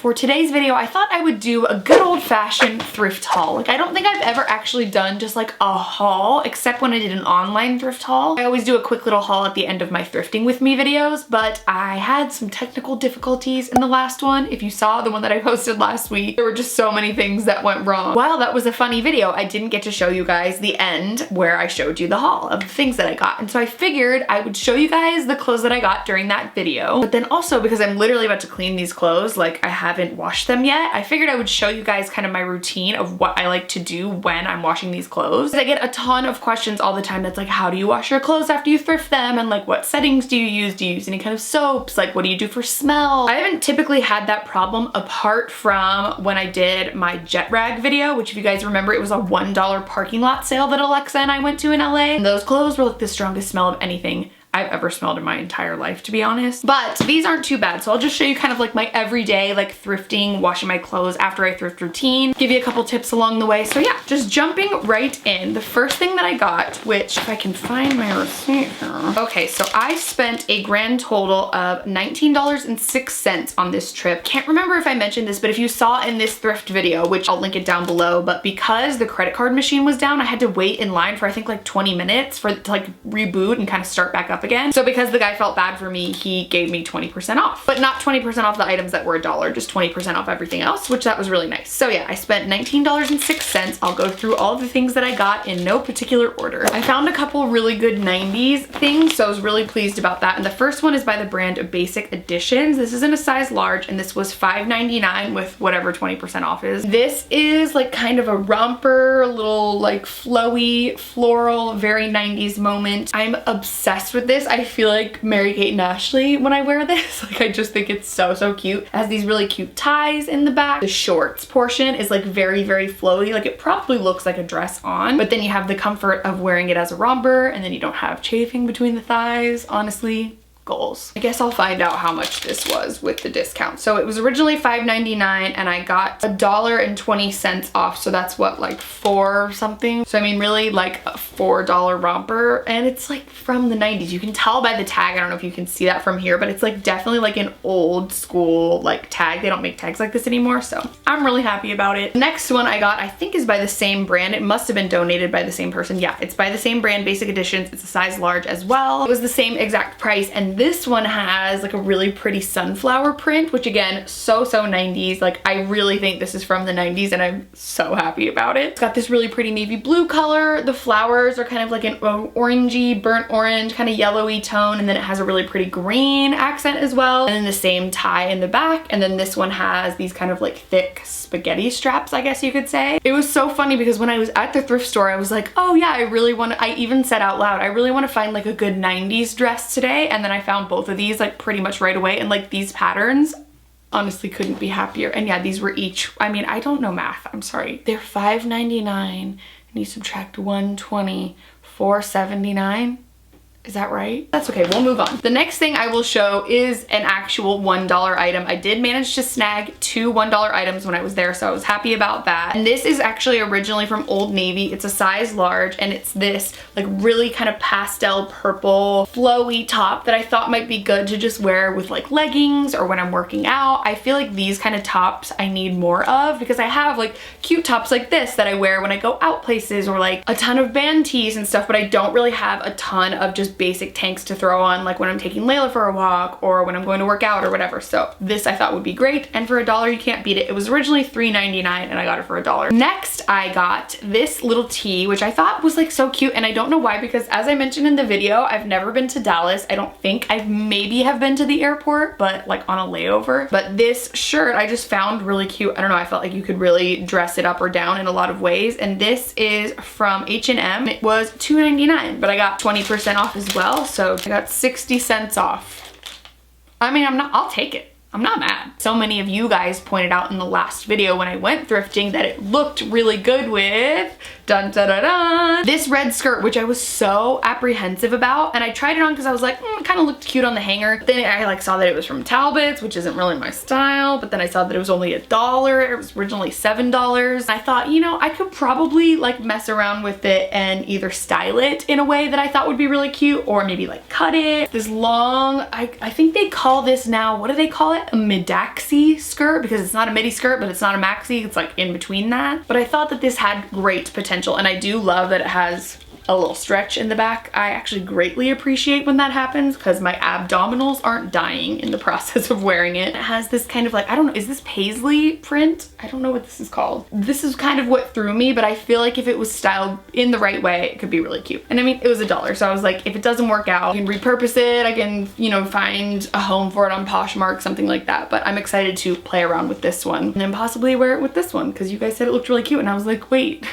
For today's video, I thought I would do a good old-fashioned thrift haul. Like, I don't think I've ever actually done just like a haul, except when I did an online thrift haul. I always do a quick little haul at the end of my thrifting with me videos, but I had some technical difficulties in the last one. If you saw the one that I posted last week, there were just so many things that went wrong. While that was a funny video, I didn't get to show you guys the end where I showed you the haul of the things that I got. And so I figured I would show you guys the clothes that I got during that video. But then also, because I'm literally about to clean these clothes, like I haven't washed them yet, I figured I would show you guys kind of my routine of what I like to do when I'm washing these clothes. I get a ton of questions all the time that's like, how do you wash your clothes after you thrift them? And like, what settings do you use? Do you use any kind of soaps? Like, what do you do for smell? I haven't typically had that problem apart from when I did my jet rag video, which if you guys remember, it was a $1 parking lot sale that Alexa and I went to in LA. And those clothes were like the strongest smell of anything I've ever smelled in my entire life, to be honest. But these aren't too bad. So I'll just show you kind of like my everyday like thrifting, washing my clothes after I thrift routine, give you a couple tips along the way. So yeah, just jumping right in. The first thing that I got, which if I can find my receipt here. Okay, so I spent a grand total of $19.06 on this trip. Can't remember if I mentioned this, but if you saw in this thrift video, which I'll link it down below, but because the credit card machine was down, I had to wait in line for I think like 20 minutes for it to like reboot and kind of start back up again. So because the guy felt bad for me, he gave me 20% off, but not 20% off the items that were $1, just 20% off everything else, which that was really nice. So yeah, I spent $19.06. I'll go through all of the things that I got in no particular order. I found a couple really good 90s things, so I was really pleased about that. And the first one is by the brand Basic Editions. This is in a size large, and this was $5.99 with whatever 20% off is. This is like kind of a romper, a little like flowy, floral, very 90s moment. I'm obsessed with this. I feel like Mary-Kate and Ashley when I wear this. Like, I just think it's so, so cute. It has these really cute ties in the back. The shorts portion is like very, very flowy. Like, it probably looks like a dress on, but then you have the comfort of wearing it as a romper, and then you don't have chafing between the thighs. Honestly, goals. I guess I'll find out how much this was with the discount. So it was originally $5.99 and I got $1.20 off. So that's what, like $4 something. So I mean, really like a $4 romper, and it's like from the 90s. You can tell by the tag. I don't know if you can see that from here, but it's like definitely like an old school like tag. They don't make tags like this anymore. So I'm really happy about it. Next one I got, I think is by the same brand. It must have been donated by the same person. Yeah, it's by the same brand, Basic Editions. It's a size large as well. It was the same exact price, and this one has like a really pretty sunflower print, which again, so 90s. Like, I really think this is from the 90s and I'm so happy about it. It's got this really pretty navy blue color. The flowers are kind of like an orangey, burnt orange, kind of yellowy tone, and then it has a really pretty green accent as well, and then the same tie in the back. And then this one has these kind of like thick spaghetti straps, I guess you could say. It was so funny because when I was at the thrift store, I was like, oh yeah, I even said out loud, I really want to find like a good 90s dress today. And then I found both of these like pretty much right away, and like these patterns, honestly couldn't be happier. And yeah, these were each, I mean, I don't know math, I'm sorry. They're $5.99 and you subtract 120, $4.79. Is that right? That's okay, we'll move on. The next thing I will show is an actual $1 item. I did manage to snag 2 $1 items when I was there, so I was happy about that. And this is actually originally from Old Navy. It's a size large, and it's this like really kind of pastel purple flowy top that I thought might be good to just wear with like leggings or when I'm working out. I feel like these kind of tops I need more of, because I have like cute tops like this that I wear when I go out places, or like a ton of band tees and stuff, but I don't really have a ton of just basic tanks to throw on like when I'm taking Layla for a walk or when I'm going to work out or whatever. So this I thought would be great, and for $1 you can't beat it. It was originally $3.99 and I got it for $1. Next I got this little tee, which I thought was like so cute, and I don't know why, because as I mentioned in the video, I've never been to Dallas. I don't think. I maybe have been to the airport, but like on a layover. But this shirt I just found really cute. I don't know, I felt like you could really dress it up or down in a lot of ways, and this is from H&M. It was $2.99, but I got 20% off as well, so I got 60 cents off. I mean, I'll take it. I'm not mad. So many of you guys pointed out in the last video when I went thrifting that it looked really good with dun da da da this red skirt, which I was so apprehensive about, and I tried it on because I was like, it kind of looked cute on the hanger. Then I like saw that it was from Talbot's, which isn't really my style, but then I saw that it was only $1. It was originally $7. I thought, you know, I could probably like mess around with it and either style it in a way that I thought would be really cute, or maybe like cut it. This long, I think they call this now, what do they call it? it a mid-axi skirt because it's not a midi skirt, but it's not a maxi. It's like in between that. But I thought that this had great potential, and I do love that it has a little stretch in the back. I actually greatly appreciate when that happens because my abdominals aren't dying in the process of wearing it. It has this kind of like, I don't know, is this paisley print? I don't know what this is called. This is kind of what threw me, but I feel like if it was styled in the right way, it could be really cute. And I mean, it was $1, so I was like, if it doesn't work out, I can repurpose it. I can, you know, find a home for it on Poshmark, something like that. But I'm excited to play around with this one and then possibly wear it with this one because you guys said it looked really cute, and I was like, wait.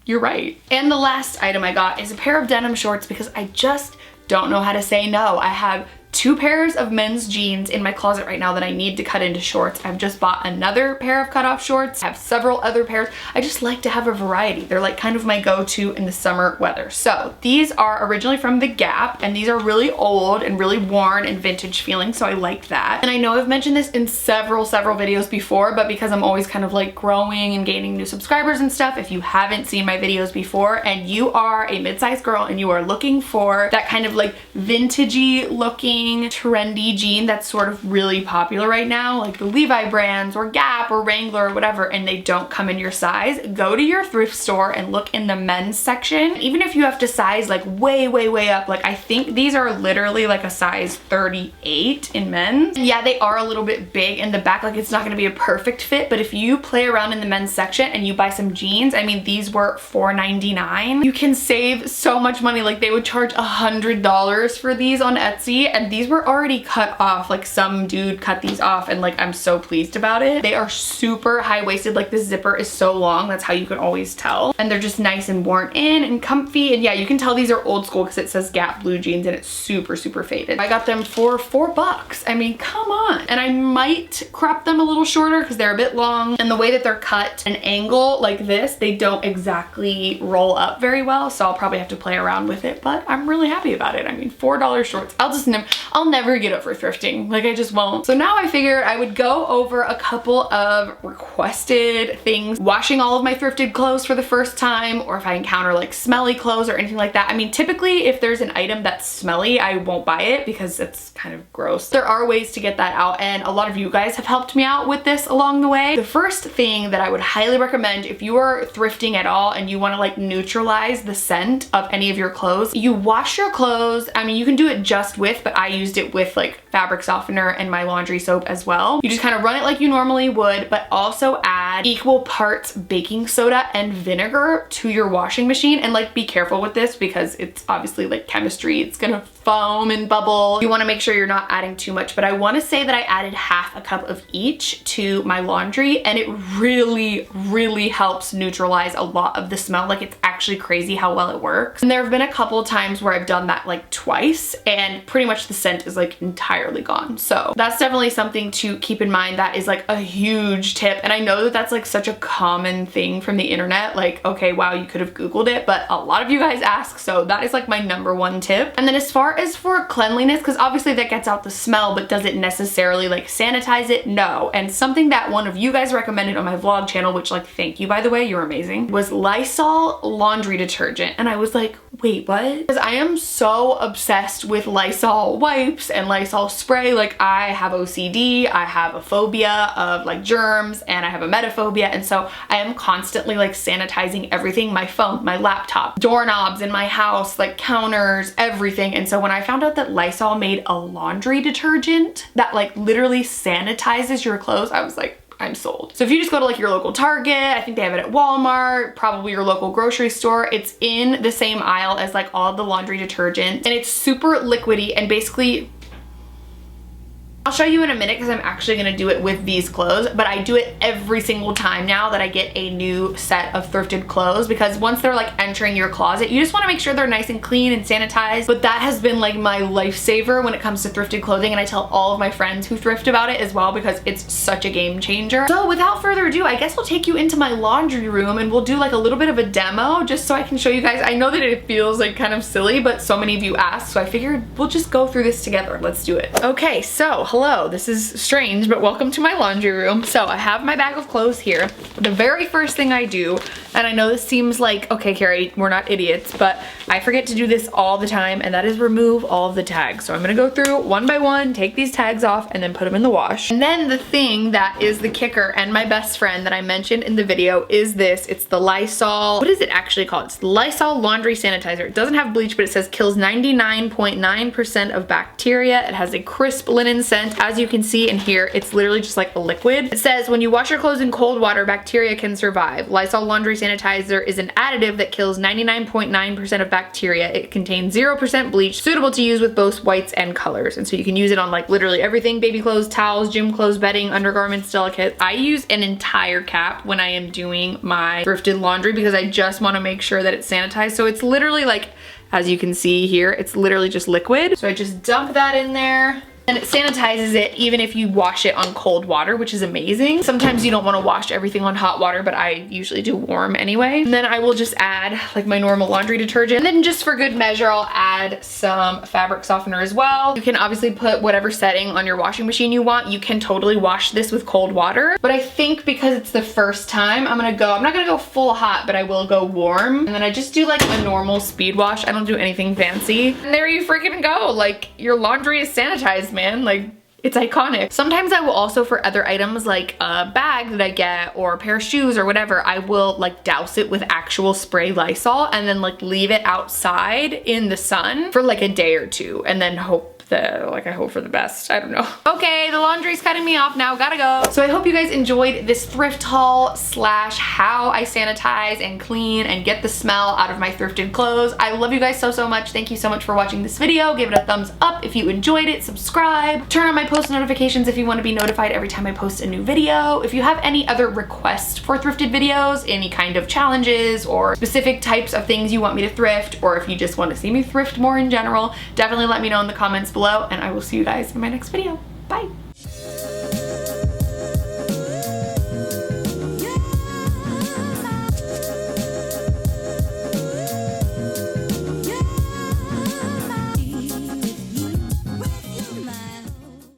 You're right. And the last item I got is a pair of denim shorts because I just don't know how to say no. I have 2 pairs of men's jeans in my closet right now that I need to cut into shorts. I've just bought another pair of cutoff shorts. I have several other pairs. I just like to have a variety. They're like kind of my go-to in the summer weather. So these are originally from The Gap, and these are really old and really worn and vintage feeling, so I like that. And I know I've mentioned this in several videos before, but because I'm always kind of like growing and gaining new subscribers and stuff, if you haven't seen my videos before and you are a mid-sized girl and you are looking for that kind of like vintagey looking trendy jean that's sort of really popular right now, like the Levi brands or Gap or Wrangler or whatever, and they don't come in your size, go to your thrift store and look in the men's section. Even if you have to size like way up, like I think these are literally like a size 38 in men's. And yeah, they are a little bit big in the back, like it's not gonna be a perfect fit, but if you play around in the men's section and you buy some jeans, I mean, these were $4.99. You can save so much money. Like they would charge $100 for these on Etsy, and these were already cut off. Like some dude cut these off, and like I'm so pleased about it. They are super high-waisted. Like the zipper is so long, that's how you can always tell. And they're just nice and worn in and comfy. And yeah, you can tell these are old school because it says Gap blue jeans and it's super faded. I got them for $4. I mean, come on. And I might crop them a little shorter because they're a bit long. And the way that they're cut an angle like this, they don't exactly roll up very well. So I'll probably have to play around with it, but I'm really happy about it. I mean, $4 shorts. I'll never get over thrifting. Like I just won't. So now I figured I would go over a couple of requested things. Washing all of my thrifted clothes for the first time, or if I encounter like smelly clothes or anything like that. I mean, typically if there's an item that's smelly, I won't buy it because it's kind of gross. There are ways to get that out, and a lot of you guys have helped me out with this along the way. The first thing that I would highly recommend if you are thrifting at all and you want to like neutralize the scent of any of your clothes, you wash your clothes. I mean, you can do it just with, but I used it with like fabric softener and my laundry soap as well. You just kind of run it like you normally would, but also add equal parts baking soda and vinegar to your washing machine. And like, be careful with this because it's obviously like chemistry. It's gonna foam and bubble. You want to make sure you're not adding too much, but I want to say that I added half a cup of each to my laundry, and it really helps neutralize a lot of the smell. Like it's actually crazy how well it works. And there have been a couple of times where I've done that like twice, and pretty much the scent is like entirely gone. So that's definitely something to keep in mind. That is like a huge tip. And I know that that's like such a common thing from the internet. Like, okay, wow, you could have Googled it, but a lot of you guys ask. So that is like my #1 tip. And then as far as for cleanliness, because obviously that gets out the smell, but does it necessarily like sanitize it? No. And something that one of you guys recommended on my vlog channel, which like, thank you by the way, you're amazing, was Lysol laundry detergent. And I was like, wait, what? Because I am so obsessed with Lysol wipes and Lysol spray. Like I have OCD, I have a phobia of like germs, and I have a emetophobia, and so I am constantly like sanitizing everything, my phone, my laptop, doorknobs in my house, like counters, everything. And so when I found out that Lysol made a laundry detergent that like literally sanitizes your clothes, I was like, I'm sold. So if you just go to like your local Target, I think they have it at Walmart, probably your local grocery store, it's in the same aisle as like all the laundry detergent, and it's super liquidy. And basically, I'll show you in a minute because I'm actually going to do it with these clothes, but I do it every single time now that I get a new set of thrifted clothes, because once they're like entering your closet, you just want to make sure they're nice and clean and sanitized. But that has been like my lifesaver when it comes to thrifted clothing, and I tell all of my friends who thrift about it as well because it's such a game changer. So without further ado, I guess I'll take you into my laundry room and we'll do like a little bit of a demo just so I can show you guys. I know that it feels like kind of silly, but so many of you asked, so I figured we'll just go through this together. Let's do it. Okay, so hello, this is strange, but welcome to my laundry room. So I have my bag of clothes here. The very first thing I do, and I know this seems like, okay, Carrie, we're not idiots, but I forget to do this all the time, and that is remove all of the tags. So I'm gonna go through one by one, take these tags off, and then put them in the wash. And then the thing that is the kicker and my best friend that I mentioned in the video is this. It's the Lysol, what is it actually called? It's the Lysol laundry sanitizer. It doesn't have bleach, but it says kills 99.9% of bacteria. It has a crisp linen scent. As you can see in here, it's literally just like a liquid. It says when you wash your clothes in cold water, bacteria can survive. Lysol laundry sanitizer is an additive that kills 99.9% of bacteria. It contains 0% bleach, suitable to use with both whites and colors. And so you can use it on like literally everything: baby clothes, towels, gym clothes, bedding, undergarments, delicates. I use an entire cap when I am doing my thrifted laundry because I just want to make sure that it's sanitized. So it's literally like, as you can see here, it's literally just liquid. So I just dump that in there. And it sanitizes it even if you wash it on cold water, which is amazing. Sometimes you don't want to wash everything on hot water, but I usually do warm anyway. And then I will just add like my normal laundry detergent. And then just for good measure, I'll add some fabric softener as well. You can obviously put whatever setting on your washing machine you want. You can totally wash this with cold water. But I think because it's the first time, I'm not gonna go full hot, but I will go warm. And then I just do like a normal speed wash. I don't do anything fancy. And there you freaking go. Like, your laundry is sanitized, man. Like, it's iconic. Sometimes I will also, for other items like a bag that I get or a pair of shoes or whatever, I will like douse it with actual spray Lysol and then like leave it outside in the sun for like a day or two and then hope I hope for the best. I don't know. Okay, the laundry's cutting me off now. Gotta go. So I hope you guys enjoyed this thrift haul slash how I sanitize and clean and get the smell out of my thrifted clothes. I love you guys so much. Thank you so much for watching this video. Give it a thumbs up if you enjoyed it. Subscribe. Turn on my post notifications if you want to be notified every time I post a new video. If you have any other requests for thrifted videos, any kind of challenges or specific types of things you want me to thrift, or if you just want to see me thrift more in general, definitely let me know in the comments below, and I will see you guys in my next video. Bye.